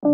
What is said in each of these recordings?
So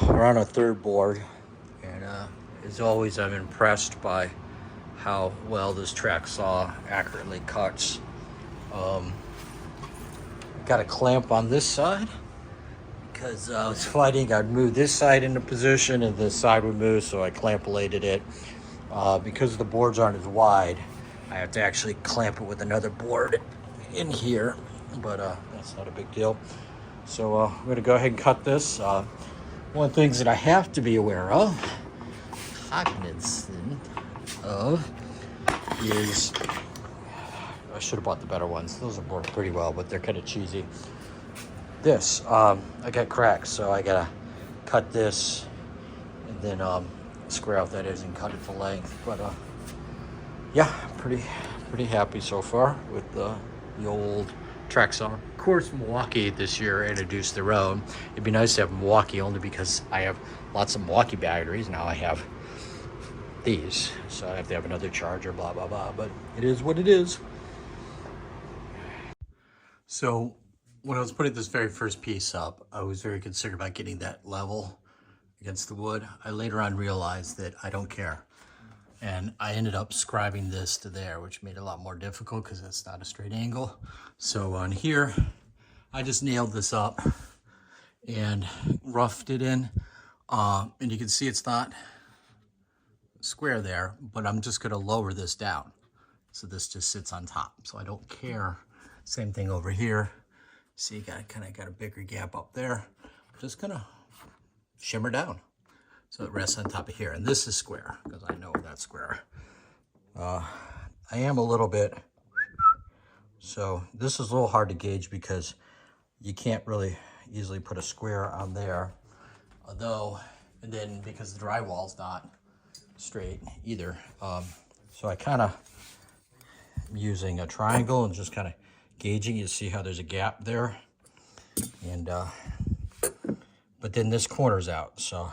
we're on a third board, and as always, I'm impressed by how well this track saw accurately cuts. Got a clamp on this side because I was fighting. I'd move this side into position and this side would move, so I clamp bladed it. Because the boards aren't as wide, I have to actually clamp it with another board in here, but that's not a big deal. So I'm going to go ahead and cut this. One of the things that I have to be aware of, cognizant of, is I should have bought the better ones. Those have worked pretty well, but they're kind of cheesy. This, I got cracks, so I gotta cut this and then square out that is and cut it to length. But yeah, pretty happy so far with the old track saw. Of course, Milwaukee this year introduced their own. It'd be nice to have Milwaukee only because I have lots of Milwaukee batteries. Now I have these, so I have to have another charger, blah, blah, blah. But it is what it is. So when I was putting this very first piece up, I was very concerned about getting that level against the wood. I later on realized that I don't care. And I ended up scribing this to there, which made it a lot more difficult because it's not a straight angle. So on here, I just nailed this up and roughed it in. And you can see it's not square there, but I'm just gonna lower this down. So this just sits on top. So I don't care. Same thing over here. See, you kind of got a bigger gap up there. I'm just gonna shimmer down. So it rests on top of here. And this is square, because I know that's square. I am a little bit, so this is a little hard to gauge because you can't really easily put a square on there. Although, and then because the drywall's not straight either. So I kind of am using a triangle and just kind of gauging. You see how there's a gap there. And, but then this corner's out, so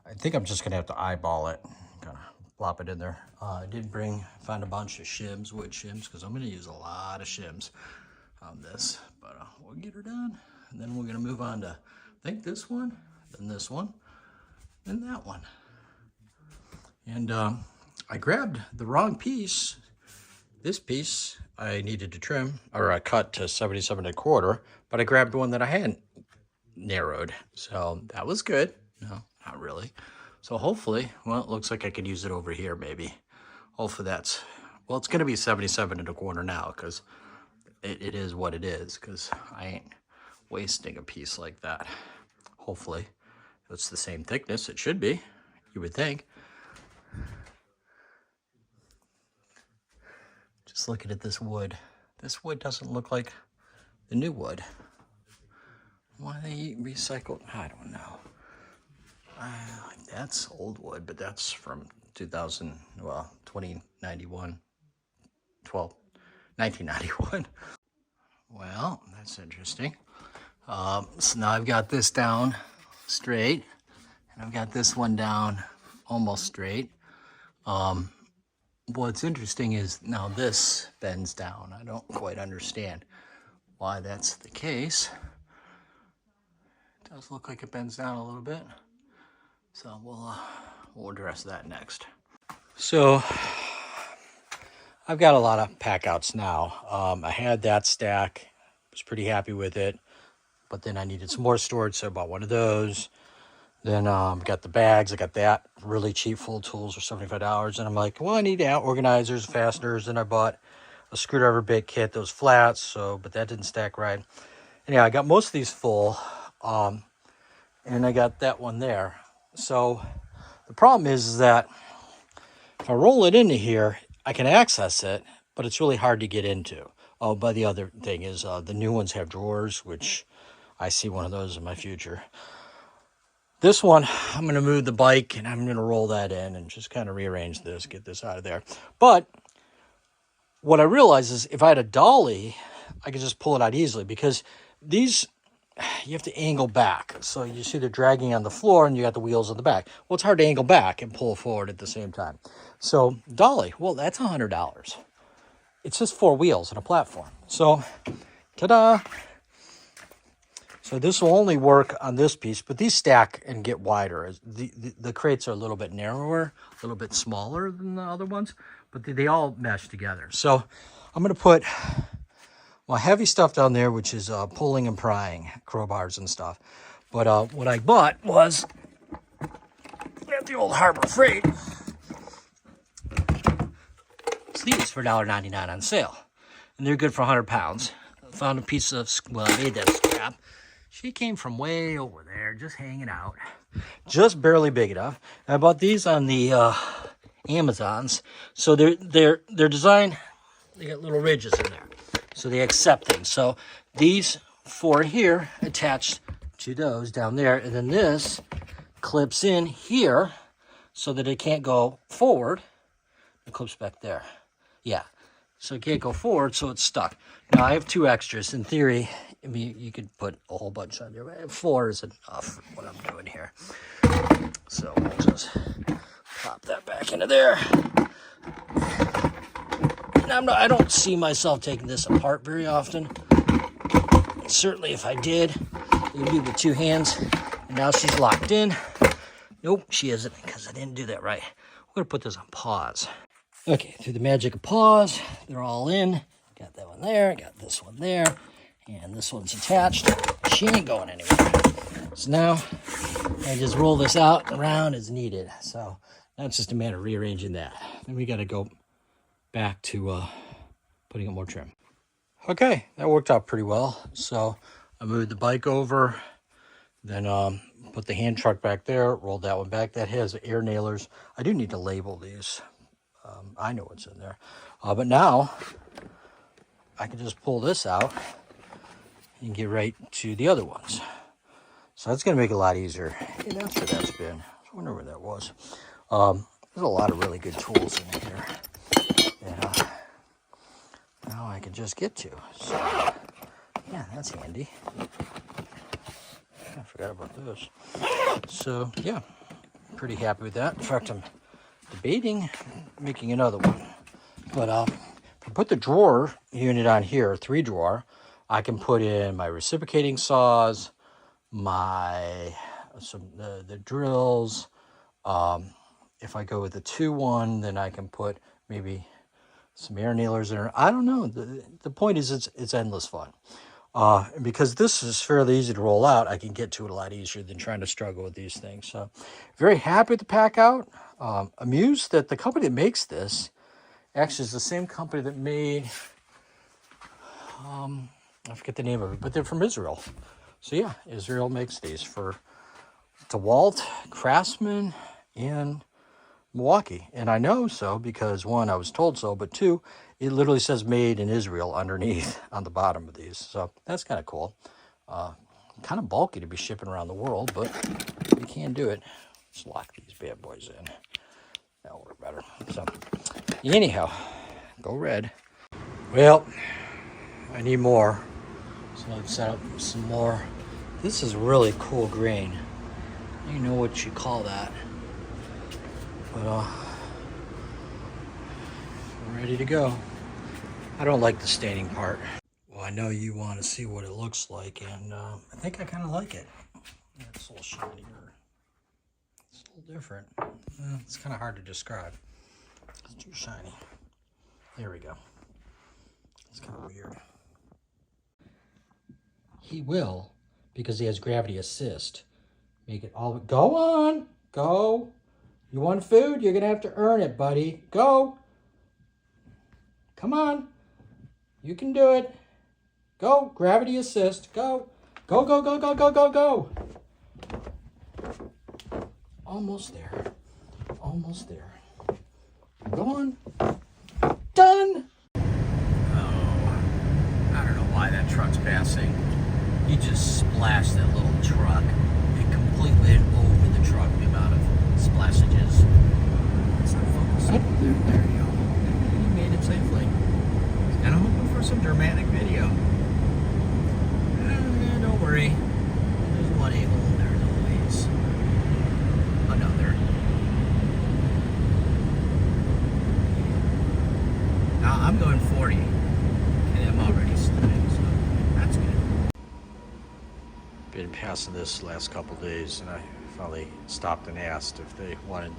I think I'm just gonna have to eyeball it, kind of plop it in there. I did find a bunch of shims, wood shims, because I'm gonna use a lot of shims on this, but we'll get her done. And then we're gonna move on to, I think this one, then this one, and that one. And I grabbed the wrong piece. This piece I needed to trim, or I cut to 77 1/4, but I grabbed one that I hadn't narrowed. So that was good. No, not really. So hopefully, well, it looks like I could use it over here maybe. Hopefully that's, well, it's gonna be 77 1/4 now because it is what it is, because I ain't wasting a piece like that. Hopefully it's the same thickness. It should be, you would think. Just looking at this wood. This wood doesn't look like the new wood. Why they recycled? I don't know. That's old wood, but that's from 1991. Well, that's interesting. So now I've got this down straight, and I've got this one down almost straight. What's interesting is now this bends down. I don't quite understand why that's the case. It does look like it bends down a little bit. So we'll we'll address that next. So I've got a lot of pack outs now. I had that stack, was pretty happy with it, but then I needed some more storage, so I bought one of those. Then got the bags. I got that really cheap, full tools for $75. And I'm like, well, I need out organizers, fasteners. And I bought a screwdriver bit kit, those flats. But that didn't stack right. And yeah, I got most of these full. And I got that one there. So the problem is that if I roll it into here, I can access it, but it's really hard to get into. Oh, but the other thing is the new ones have drawers, which I see one of those in my future. This one, I'm going to move the bike and I'm going to roll that in and just kind of rearrange this, get this out of there. But what I realize is if I had a dolly, I could just pull it out easily because these, you have to angle back. So you see they're dragging on the floor and you got the wheels on the back. Well, it's hard to angle back and pull forward at the same time. So dolly, well, that's $100. It's just 4 wheels and a platform. So, ta-da! So this will only work on this piece, but these stack and get wider. The crates are a little bit narrower, a little bit smaller than the other ones, but they all mesh together. So I'm going to put my heavy stuff down there, which is pulling and prying, crowbars and stuff. But what I bought was at the old Harbor Freight. It's these for $1.99 on sale, and they're good for 100 pounds. I found a piece of, well, I made that scrap. She came from way over there, just hanging out, just barely big enough. I bought these on the Amazons, so they're designed. They got little ridges in there, so they accept things. So these 4 here attached to those down there, and then this clips in here so that it can't go forward. It clips back there. Yeah, so it can't go forward, so it's stuck. Now I have 2 extras. In theory, I mean, you could put a whole bunch on there, but 4 is enough for what I'm doing here. So we'll just pop that back into there. And I don't see myself taking this apart very often. Certainly if I did, it would be with 2 hands. And now she's locked in. Nope, she isn't, because I didn't do that right. We're going to put this on pause. Okay, through the magic of pause, they're all in. Got that one there, got this one there, and this one's attached. She ain't going anywhere. So now I just roll this out and around as needed. So now it's just a matter of rearranging that. Then we got to go back to putting in more trim. Okay, that worked out pretty well. So I moved the bike over, then put the hand truck back there, rolled that one back. That has air nailers. I do need to label these. I know what's in there. But now I can just pull this out and get right to the other ones. So that's going to make it a lot easier. Hey, that's where that's been. I wonder where that was. There's a lot of really good tools in here. Yeah. Now I can just get to. So, yeah, that's handy. I forgot about those. So, yeah, pretty happy with that. In fact, I'm debating making another one. But if I put the drawer unit on here, 3 drawer, I can put in my reciprocating saws, my the drills. If I go with the 2-1, then I can put maybe some air nailers in there. I don't know. The point is it's endless fun. Because this is fairly easy to roll out, I can get to it a lot easier than trying to struggle with these things. So very happy with the pack out. Amused that the company that makes this actually is the same company that made, I forget the name of it, but they're from Israel. So yeah, Israel makes these for DeWalt, Craftsman, and Milwaukee. And I know so because 1, I was told so, but 2, it literally says made in Israel underneath on the bottom of these. So that's kind of cool. Kind of bulky to be shipping around the world, but you can do it. Let's lock these bad boys in. That'll work better. So anyhow, go red. Well, I need more. So let's set up some more. This is really cool grain. You know what you call that. But we're ready to go. I don't like the staining part. Well, I know you want to see what it looks like, and I think I kind of like it. It's a little shinier. It's a little different. It's kind of hard to describe. It's too shiny. There we go. It's kind of weird. He will, because he has gravity assist, make it all... Go on! Go! You want food? You're going to have to earn it, buddy. Go! Come on! You can do it. Go! Gravity assist. Go! Go, go, go, go, go, go, go! Almost there. Almost there. Go on. Done! Oh, I don't know why that truck's passing. He just splashed that little truck. It completely went over the truck, the amount of splashages. It's not focused. There you go. He made it safely. And I'm hoping for some dramatic video. Don't worry. There's one able. There's always another. Now I'm going 40. And I'm already slipping, so that's good. Been passing this last couple days, and I finally stopped and asked if they wanted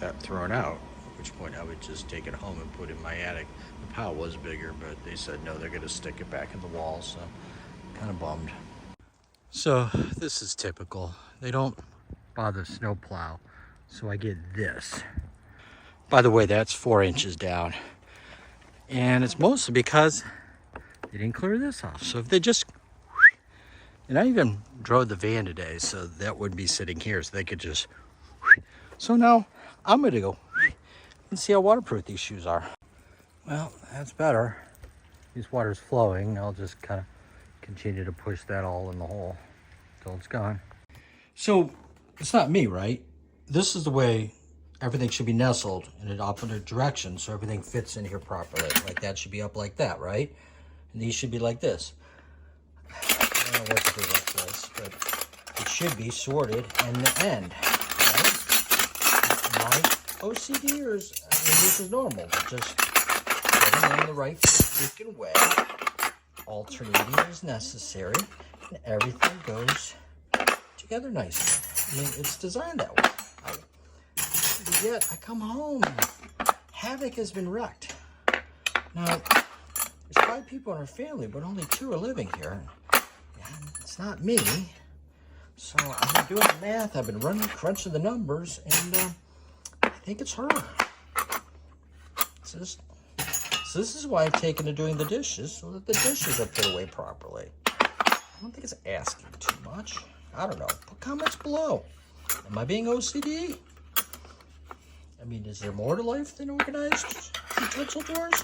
that thrown out, at which point I would just take it home and put it in my attic. The pile was bigger, but they said no, they're going to stick it back in the wall, so kind of bummed. So this is typical. They don't bother snow plow, so I get this. By the way, that's 4 inches down, and it's mostly because they didn't clear this off. So if they just... And I even drove the van today, so that wouldn't be sitting here, so they could just... So now I'm going to go and see how waterproof these shoes are. Well, that's better. This water's flowing. I'll just kind of continue to push that all in the hole until it's gone. So it's not me, right? This is the way everything should be nestled in an opposite direction, so everything fits in here properly. Like that should be up like that, right? And these should be like this. I don't know what to do like this, but it should be sorted end to end. Right? My OCD or is, I mean, this is normal, but just getting in the right freaking way, alternating is necessary, and everything goes together nicely. I mean, it's designed that way. But yet, I come home and havoc has been wrecked. Now, there's 5 people in our family, but only 2 are living here. And it's not me. So I've been doing the math, I've been crunching the numbers, and I think it's her. So this is why I've taken to doing the dishes, so that the dishes are put away properly. I don't think it's asking too much. I don't know. Put comments below. Am I being OCD? I mean, is there more to life than organized utensil drawers?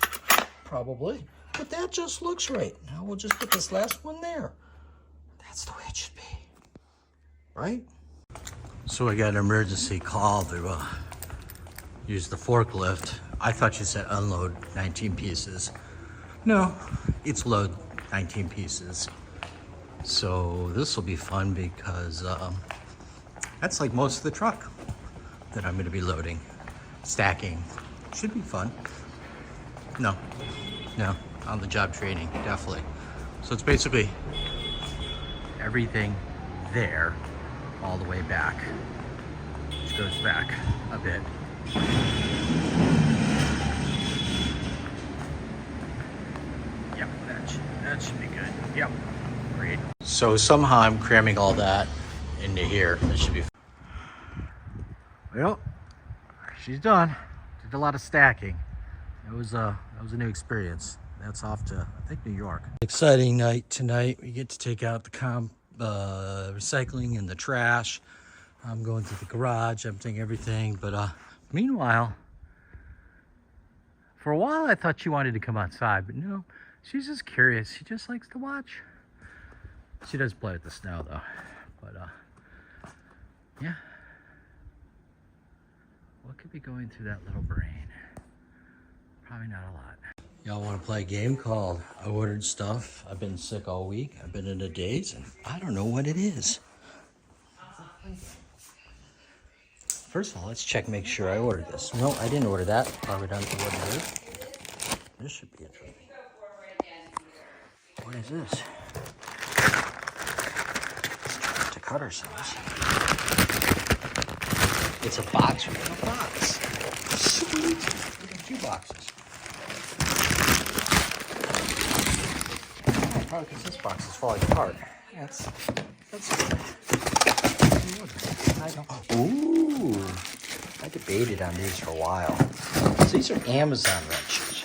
Probably. But that just looks right. Now we'll just put this last one there. That's the way it should be. Right? So I got an emergency call to use the forklift. I thought you said unload 19 pieces. No, it's load 19 pieces. So this will be fun because that's like most of the truck that I'm going to be loading. Stacking. Should be fun. No, on the job training, definitely. So it's basically everything there all the way back, which goes back a bit. Yep, that should be good. Yep, great. So somehow I'm cramming all that into here. That should be fun. Well, she's done. Did a lot of stacking. It was a new experience. That's off to, I think, New York. Exciting night tonight. We get to take out the recycling and the trash. I'm going to the garage, emptying everything. But meanwhile, for a while I thought she wanted to come outside, but no, she's just curious. She just likes to watch. She does play with the snow though. But yeah. What could be going through that little brain? Probably not a lot. Y'all want to play a game called I Ordered Stuff? I've been sick all week. I've been in a daze, and I don't know what it is. First of all, let's check, make sure I ordered this. No, I didn't order that. Probably don't know what it is. This should be interesting. What is this? Let's try to cut ourselves. It's a box within a box. Sweet. Look at 2 boxes. Oh, probably because this box is falling apart. That's good. I don't. Ooh. I debated on these for a while. So these are Amazon wrenches.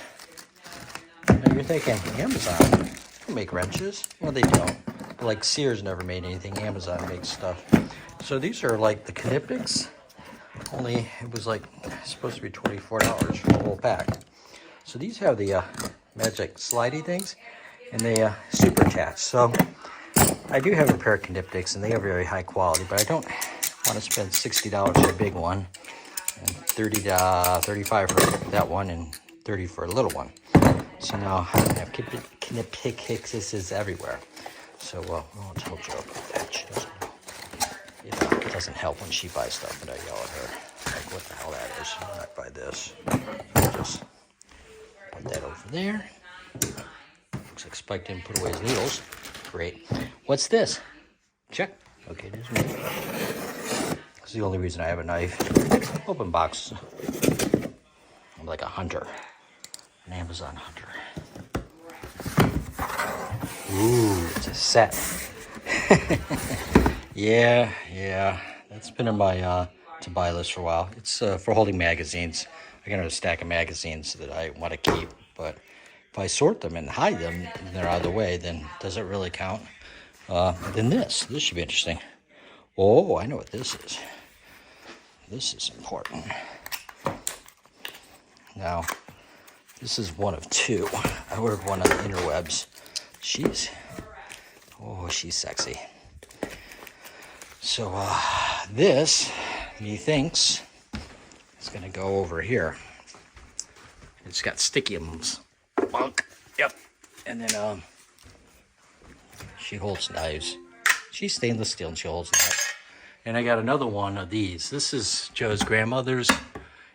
Now you're thinking, Amazon? They don't make wrenches. Well, they don't. Like Sears never made anything. Amazon makes stuff. So these are like the Knipex. Only it was like supposed to be $24 for a whole pack. So these have the magic slidey things, and they super attach. So I do have a pair of Knipex, and they are very high quality, but I don't want to spend $60 for a big one, and $35 for that one, and $30 for a little one. So now I have Knipex everywhere. So I won't tell Jo about that. She doesn't know. It doesn't help when she buys stuff and I yell at her. Like, what the hell that is? I'm not buy this. So just put that over there. Looks like Spike didn't put away his needles. Great. What's this? Check. Okay, there's me. This is the only reason I have a knife. Open box. I'm like a hunter. An Amazon hunter. Ooh, it's a set. Yeah. That's been in my to-buy list for a while. It's for holding magazines. I got a stack of magazines that I want to keep, but if I sort them and hide them and they're out of the way, then does it really count? Then this should be interesting. Oh, I know what this is. This is important. Now, this is one of 2. I ordered one on the interwebs. She's sexy. So this, methinks, is gonna go over here. It's got sticky-ums. Bunk. Yep. And then she holds knives. She's stainless steel and she holds knives. And I got another one of these. This is Joe's grandmother's.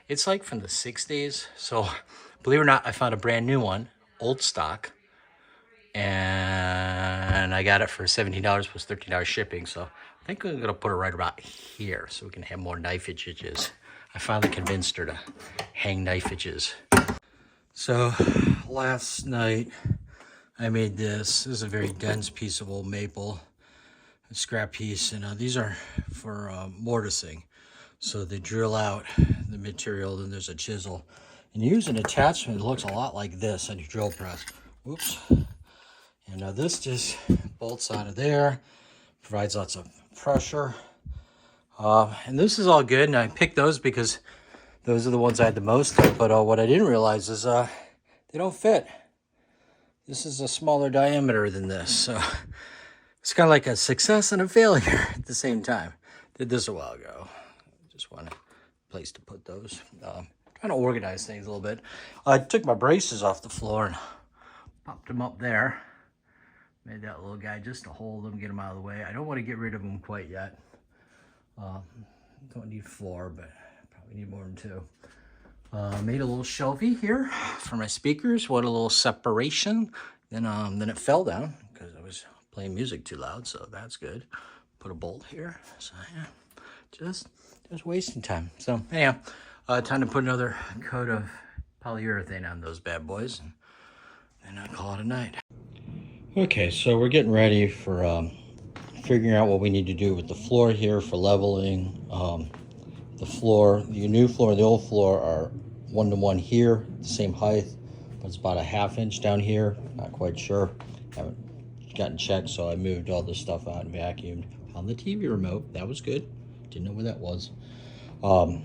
It's like from the 60s. So believe it or not, I found a brand new one, old stock. And I got it for $17 plus $13 shipping. So I think I'm gonna put it right about here so we can have more knife edges. I finally convinced her to hang knife edges. So last night I made this. This is a very dense piece of old maple, a scrap piece, and these are for mortising. So they drill out the material, then there's a chisel. And you use an attachment that looks a lot like this on your drill press. Whoops. And this just bolts out of there, provides lots of pressure. And this is all good, and I picked those because those are the ones I had the most of, but what I didn't realize is they don't fit. This is a smaller diameter than this, so it's kind of like a success and a failure at the same time. Did this a while ago. Just want a place to put those. Trying to organize things a little bit. I took my braces off the floor and popped them up there. Made that little guy just to hold them, get them out of the way. I don't want to get rid of them quite yet. Don't need 4, but probably need more than 2. Made a little shelvie here for my speakers. What a little separation. Then it fell down because I was playing music too loud, so that's good. Put a bolt here. So yeah, just wasting time. So anyhow, time to put another coat of polyurethane on those bad boys, and I'll call it a night. Okay, so we're getting ready for figuring out what we need to do with the floor here for leveling. The floor, the new floor and the old floor are 1-to-1 here, the same height, but it's about a 1/2 inch down here. Not quite sure. Haven't gotten checked, so I moved all this stuff out and vacuumed. On the TV remote, that was good. Didn't know where that was. I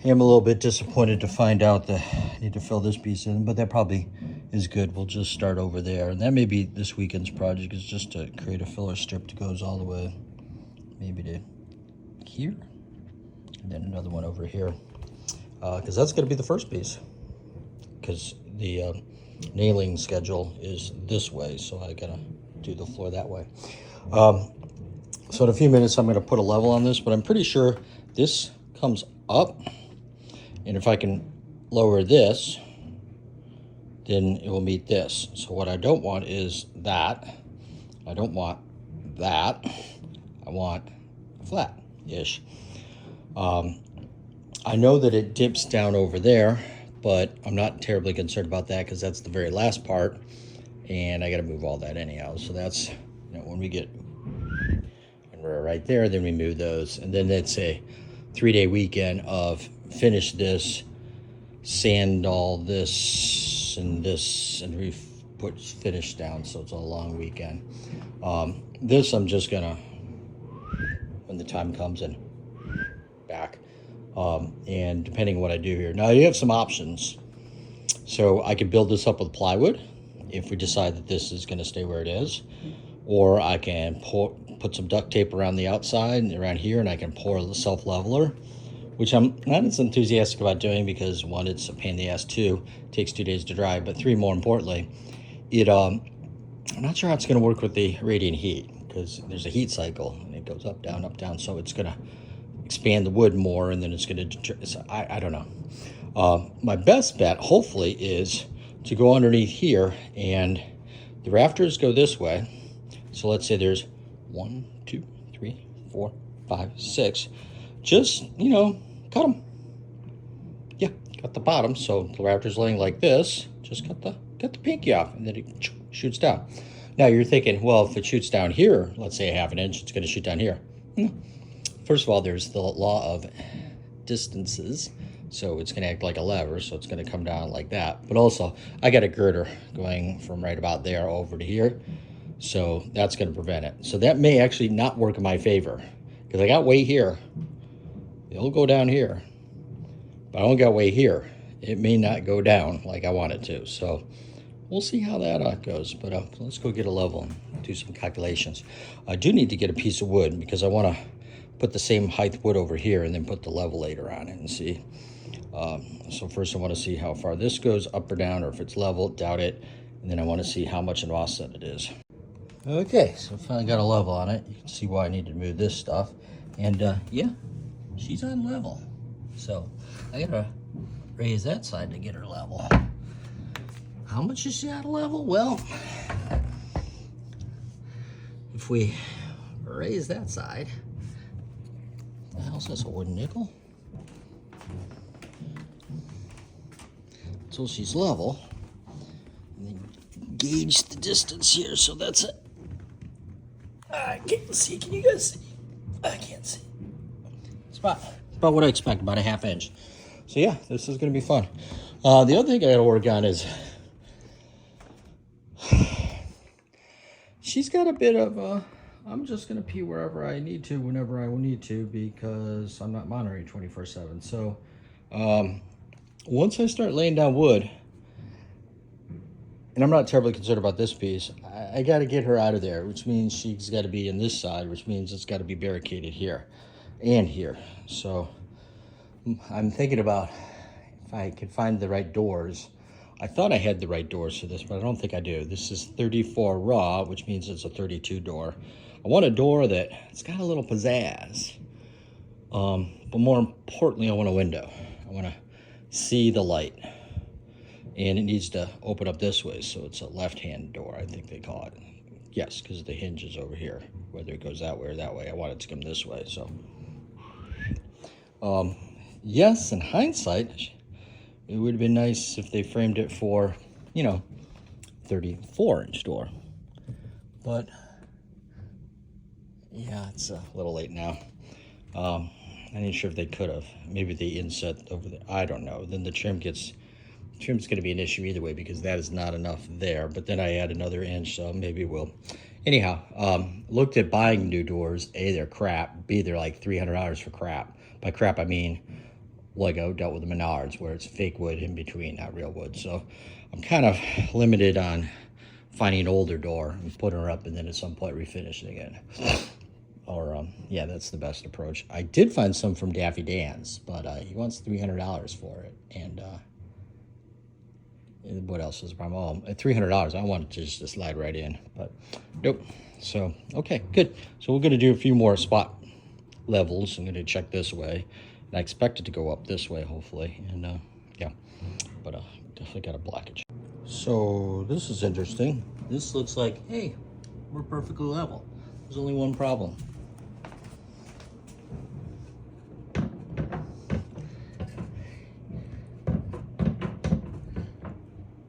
am a little bit disappointed to find out that I need to fill this piece in, but that probably is good. We'll just start over there. And that may be this weekend's project, is just to create a filler strip that goes all the way maybe to here. And then another one over here. Because that's going to be the first piece. Because the nailing schedule is this way, so I got to do the floor that way. So in a few minutes, I'm going to put a level on this, but I'm pretty sure this comes up. And if I can lower this, then it will meet this. So what I don't want is that. I don't want that. I want flat-ish. I know that it dips down over there, but I'm not terribly concerned about that because that's the very last part, and I got to move all that anyhow. So that's, when we get, when we're right there, then we move those, and then it's a 3-day weekend of finish this, sand all this, and we put finish down, so it's a long weekend. This I'm just gonna, when the time comes, and back. And depending on what I do here. Now you have some options. So I could build this up with plywood if we decide that this is going to stay where it is. Or I can put some duct tape around the outside and around here, and I can pour the self-leveler, which I'm not as enthusiastic about doing because, one, it's a pain in the ass, two, it takes 2 days to dry, but three, more importantly, I'm not sure how it's going to work with the radiant heat because there's a heat cycle and it goes up, down, so it's going to expand the wood more, and then it's going to, so I don't know. My best bet, hopefully, is to go underneath here, and the rafters go this way. So let's say there's 1, 2, 3, 4, 5, 6. Just, cut them. Yeah, cut the bottom. So the rafter's laying like this. Just cut the pinky off, and then it shoots down. Now you're thinking, well, if it shoots down here, let's say a 1/2 inch, it's going to shoot down here. First of all, there's the law of distances, so it's going to act like a lever, so it's going to come down like that. But also, I got a girder going from right about there over to here, so that's going to prevent it. So that may actually not work in my favor, because I got weight here. It'll go down here, but I don't got weight here. It may not go down like I want it to, so we'll see how that goes. But let's go get a level and do some calculations. I do need to get a piece of wood because I want to put the same height wood over here and then put the levelator on it and see. So first I want to see how far this goes up or down, or if it's level, doubt it. And then I want to see how much an offset it is. Okay, so I finally got a level on it. You can see why I need to move this stuff. And yeah, she's on level. So I gotta raise that side to get her level. How much is she out of level? Well, if we raise that side, the hell's this, a wooden nickel? Until she's level. And then gauge the distance here, so that's it. I can't see, can you guys see? I can't see. It's about what I expect, about a 1/2 inch. So yeah, this is gonna be fun. The other thing I gotta work on is, she's got a bit of I'm just gonna pee wherever I need to, whenever I will need to, because I'm not monitoring 24/7. So once I start laying down wood, and I'm not terribly concerned about this piece, I got to get her out of there, which means she's got to be in this side, which means it's got to be barricaded here and here. So I'm thinking about if I could find the right doors. I thought I had the right doors for this, but I don't think I do. This is 34 raw, which means it's a 32 door. I want a door that it's got a little pizzazz, but more importantly, I want a window. I want to see the light, and it needs to open up this way, so it's a left-hand door, I think they call it. Yes, because the hinge is over here. Whether it goes that way or that way, I want it to come this way. So, yes, in hindsight, it would have been nice if they framed it for, 34-inch door. But yeah, it's a little late now. I'm not sure if they could have. Maybe the inset over there. I don't know. Then the trim's going to be an issue either way, because that is not enough there. But then I add another inch, so maybe we'll. Anyhow, looked at buying new doors. A, they're crap. B, they're like $300 for crap. By crap, I mean Lego dealt with the Menards, where it's fake wood in between, not real wood. So I'm kind of limited on finding an older door and putting her up, and then at some point refinishing again. Or, yeah, that's the best approach. I did find some from Daffy Dan's, but he wants $300 for it. And what else is the problem? Oh, $300. I wanted to just slide right in, but nope. So, okay, good. So we're going to do a few more spot levels. I'm going to check this way. And I expect it to go up this way, hopefully. And, yeah, but definitely got a blockage. So this is interesting. This looks like, hey, we're perfectly level. There's only one problem.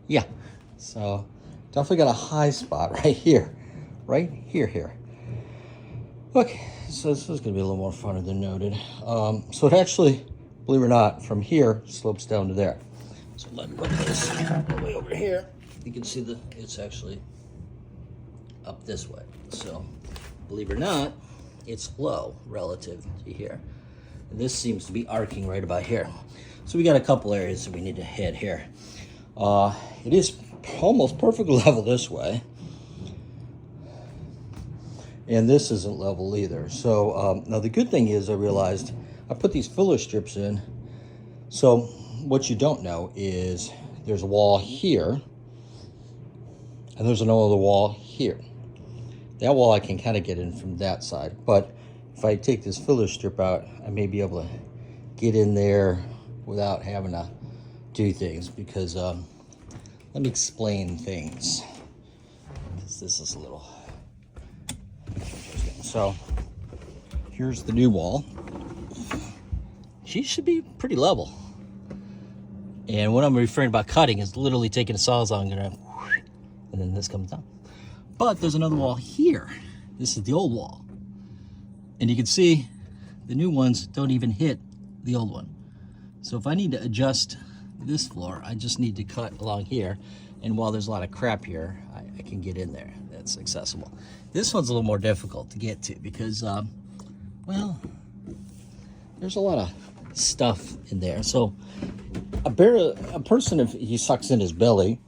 Yeah, so definitely got a high spot right here. Right here. Okay, so this is going to be a little more funner than noted. So it actually, believe it or not, from here slopes down to there. So let me put this all the way over here. You can see it's actually up this way. So believe it or not, it's low relative to here. And this seems to be arcing right about here. So we got a couple areas that we need to hit here. It is almost perfectly level this way. And this isn't level either. So now the good thing is I realized I put these filler strips in. So what you don't know is there's a wall here and there's another wall here. That wall I can kind of get in from that side. But if I take this filler strip out, I may be able to get in there without having to do things because let me explain things. Because this is a little... So here's the new wall. She should be pretty level. And what I'm referring about cutting is literally taking a sawzall and then this comes down. But there's another wall here. This is the old wall. And you can see the new ones don't even hit the old one. So if I need to adjust this floor, I just need to cut along here. And while there's a lot of crap here, I can get in there. That's accessible. This one's a little more difficult to get to because, well, there's a lot of stuff in there. So a person, if he sucks in his belly,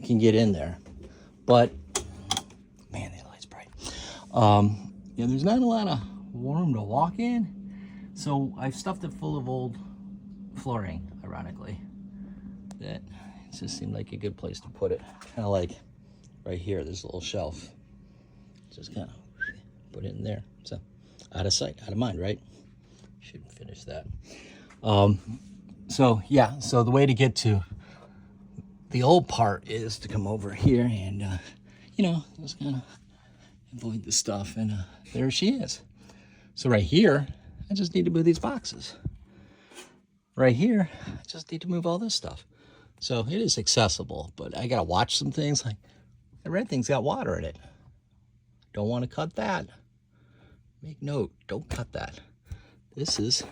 can get in there. But, man, that light's bright. Yeah, there's not a lot of room to walk in. So I've stuffed it full of old flooring, ironically. That just seemed like a good place to put it. Kind of like right here, there's a little shelf. Just kind of put it in there. So out of sight, out of mind, right? Should finish that. So yeah, so the way to get to the old part is to come over here and, you know, just kind of avoid the stuff. And there she is. So right here, I just need to move these boxes. Right here, I just need to move all this stuff. So it is accessible, but I got to watch some things. Like the red thing's got water in it. Don't want to cut that. Make note, don't cut that. This is,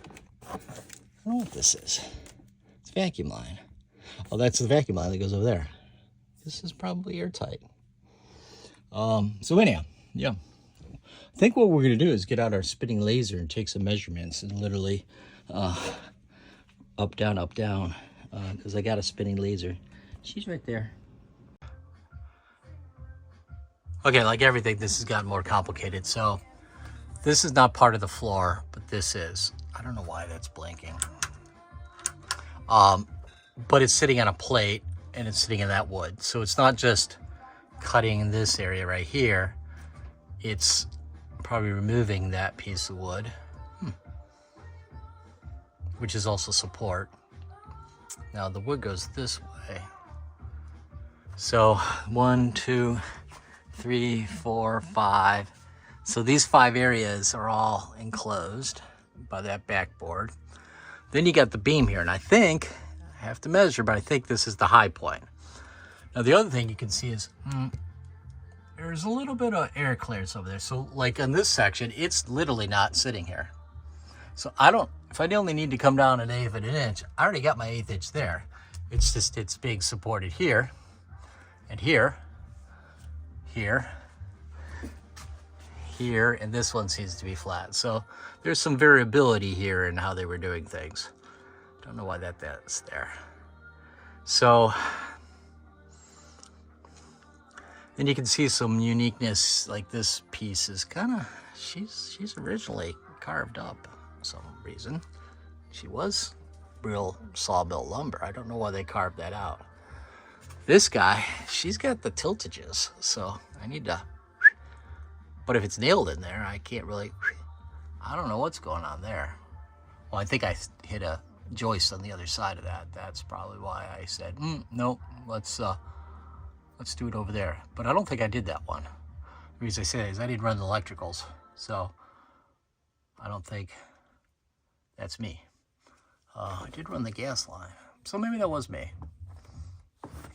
I don't know what this is. It's vacuum line. Oh, that's the vacuum line that goes over there. This is probably airtight. So anyhow, yeah. I think what we're going to do is get out our spinning laser and take some measurements and literally up, down, because I got a spinning laser. She's right there. Okay, like everything, this has gotten more complicated. So this is not part of the floor, but this is. I don't know why that's blinking. But it's sitting on a plate and it's sitting in that wood. So it's not just cutting in this area right here. It's probably removing that piece of wood, which is also support. Now the wood goes this way. So 1, 2, 3, 4, 5. So these 5 areas are all enclosed by that backboard. Then you got the beam here, and I think, I have to measure, but I think this is the high point. Now the other thing you can see is, there's a little bit of air clearance over there. So like on this section, it's literally not sitting here. So if I only need to come down 1/8 of an inch, I already got my 1/8 inch there. It's just, it's being supported here, and here, and this one seems to be flat. So there's some variability here in how they were doing things. Don't know why that's there. So then you can see some uniqueness, like this piece is kind of, she's originally carved up for some reason. She was real sawmill lumber. I don't know why they carved that out. This guy, she's got the tiltages, so I need to, but if it's nailed in there, I can't really, I don't know what's going on there. Well, I think I hit a joist on the other side of that. That's probably why I said, nope, let's do it over there. But I don't think I did that one. The reason I say that is I didn't run the electricals, so I don't think that's me. I did run the gas line, so maybe that was me.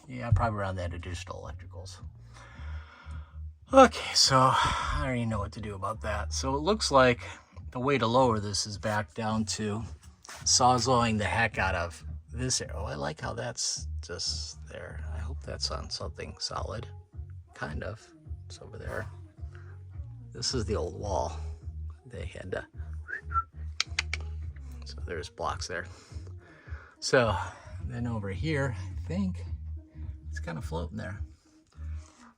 Yeah, probably around that additional electricals. Okay, so I already know what to do about that. So it looks like the way to lower this is back down to sawzalling the heck out of this area. Oh, I like how that's just there. I hope that's on something solid. Kind of. It's over there. This is the old wall. They had to... So there's blocks there. So then over here, I think it's kind of floating there.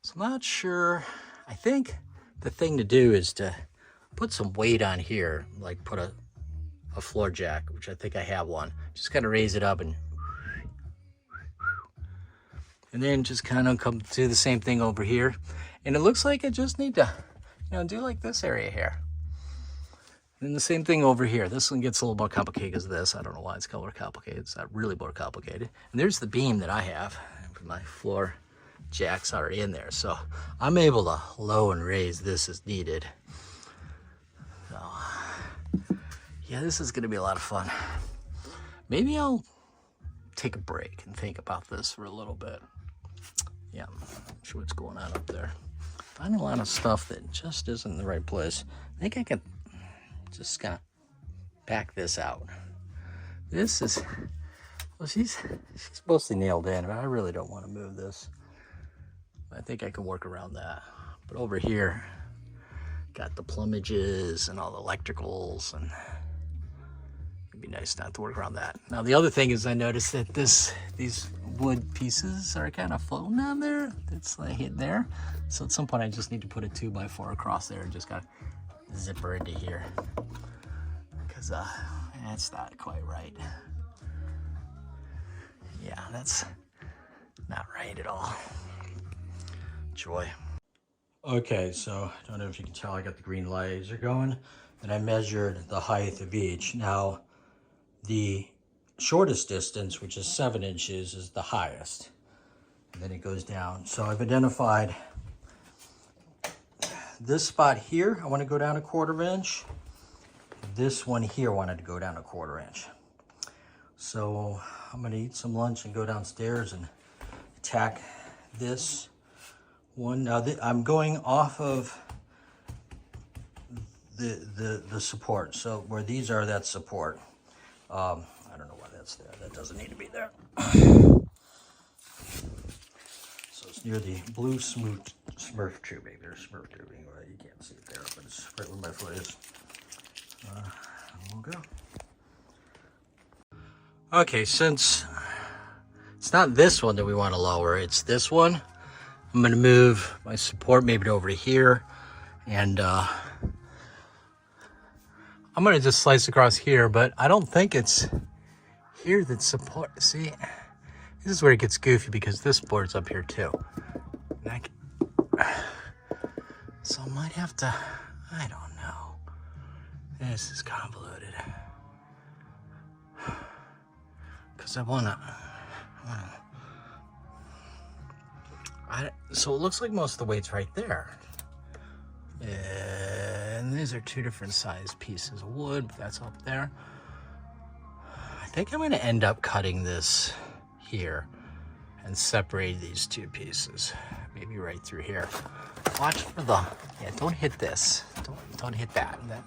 So I'm not sure. I think the thing to do is to put some weight on here, like put a floor jack, which I think I have one. Just kind of raise it up and then just kind of come do the same thing over here. And it looks like I just need to, do like this area here. And the same thing over here. This one gets a little more complicated because of this. I don't know why it's more complicated. It's not really more complicated. And there's the beam that I have for my floor jacks already in there. So I'm able to lower and raise this as needed. So yeah, this is going to be a lot of fun. Maybe I'll take a break and think about this for a little bit. Yeah, I'm not sure what's going on up there. Finding a lot of stuff that just isn't in the right place. I think I could just kind of back this out. This is, well, she's mostly nailed in, but I really don't want to move this. I think I can work around that. But over here, got the plumages and all the electricals, and it'd be nice not to work around that. Now the other thing is I noticed that these wood pieces are kind of floating down there. It's like hit there. So at some point I just need to put a 2x4 across there and just gotta zipper into here. Because that's not quite right. Yeah, that's not right at all. Joy. Okay, so I don't know if you can tell, I got the green laser going, and I measured the height of each. Now, the shortest distance, which is 7 inches, is the highest. And then it goes down. So I've identified this spot here, I want to go down 1/4 inch. This one here wanted to go down 1/4 inch. So I'm going to eat some lunch and go downstairs and attack this one. Now I'm going off of the support. So where these are, that's support. I don't know why that's there. That doesn't need to be there. So it's near the blue Smurf tubing. There's Smurf tubing. Well, you can't see it there, but it's right where my foot is. We'll go. Okay, since it's not this one that we want to lower, it's this one. I'm going to move my support maybe over here, and I'm going to just slice across here, but I don't think it's here that support. See, this is where it gets goofy because this board's up here too. So I might have to, I don't know. This is convoluted. Because I want to, so it looks like most of the weight's right there. And these are 2 different size pieces of wood, but that's up there. I think I'm going to end up cutting this here and separate these 2 pieces. Maybe right through here. Watch for the, yeah, don't hit this. Don't hit that. That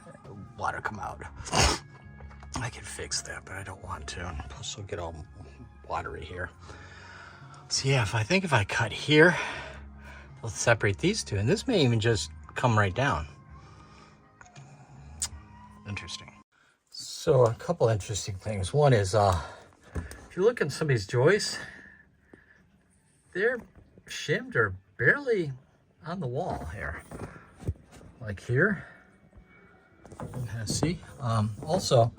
water come out. I can fix that, but I don't want to. Plus it'll get all watery here. So yeah, if I cut here, it'll separate these 2, and this may even just come right down. Interesting. So a couple interesting things. One is, if you look at some of these joists, they're shimmed or barely on the wall here. Like here. See? Also,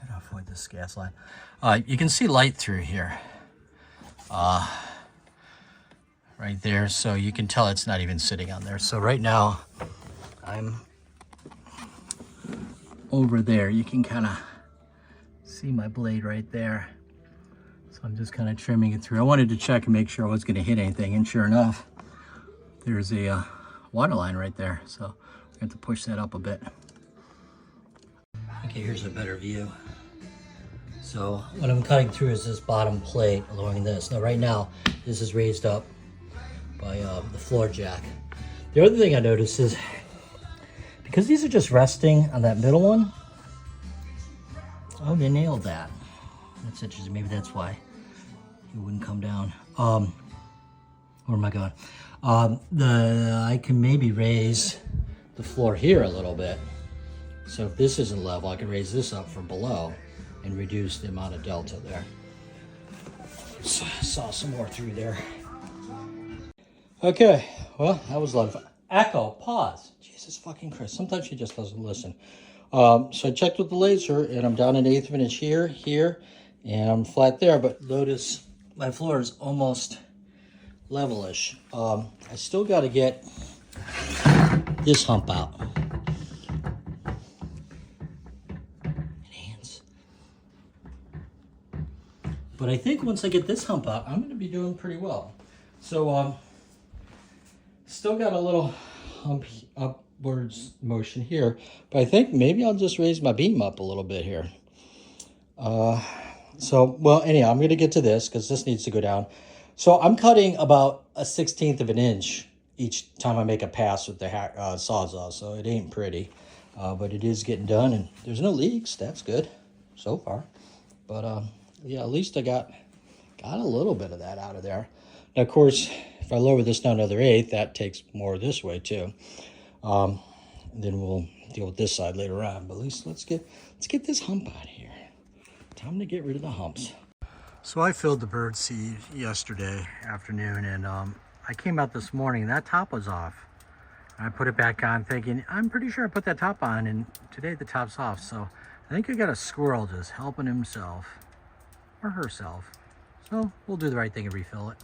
I gotta avoid this gas line. You can see light through here. Right there, so you can tell it's not even sitting on there. So right now, I'm over there. You can kind of see my blade right there. So I'm just kind of trimming it through. I wanted to check and make sure I was going to hit anything, and sure enough, there's a water line right there. So we have to push that up a bit. Okay, here's a better view. So what I'm cutting through is this bottom plate along this. Now right now, this is raised up by the floor jack. The other thing I noticed is, because these are just resting on that middle one, oh, they nailed that. That's interesting. Maybe that's why it wouldn't come down. Where am I going? I can maybe raise the floor here a little bit. So if this isn't level, I can raise this up from below and reduce the amount of delta there. So I saw some more through there. Okay, well, that was a lot of fun. Echo, pause. Jesus fucking Christ. Sometimes she just doesn't listen. So I checked with the laser, and I'm down an 1/8 of an inch here, and I'm flat there. But notice my floor is almost levelish. I still got to get this hump out. But I think once I get this hump out, I'm going to be doing pretty well. So, still got a little hump upwards motion here, but I think maybe I'll just raise my beam up a little bit here. Well, anyhow, I'm going to get to this because this needs to go down. So I'm cutting about a 1/16 of an inch each time I make a pass with the Sawzall, so it ain't pretty, but it is getting done, and there's no leaks. That's good so far. But yeah, at least I got a little bit of that out of there. Now, of course, if I lower this down another 1/8, that takes more this way too. Then we'll deal with this side later on. But at least let's get this hump out of here. Time to get rid of the humps. So I filled the bird seed yesterday afternoon, and I came out this morning and that top was off. And I put it back on thinking, I'm pretty sure I put that top on, and today the top's off. So I think I got a squirrel just helping himself or herself. So we'll do the right thing and refill it.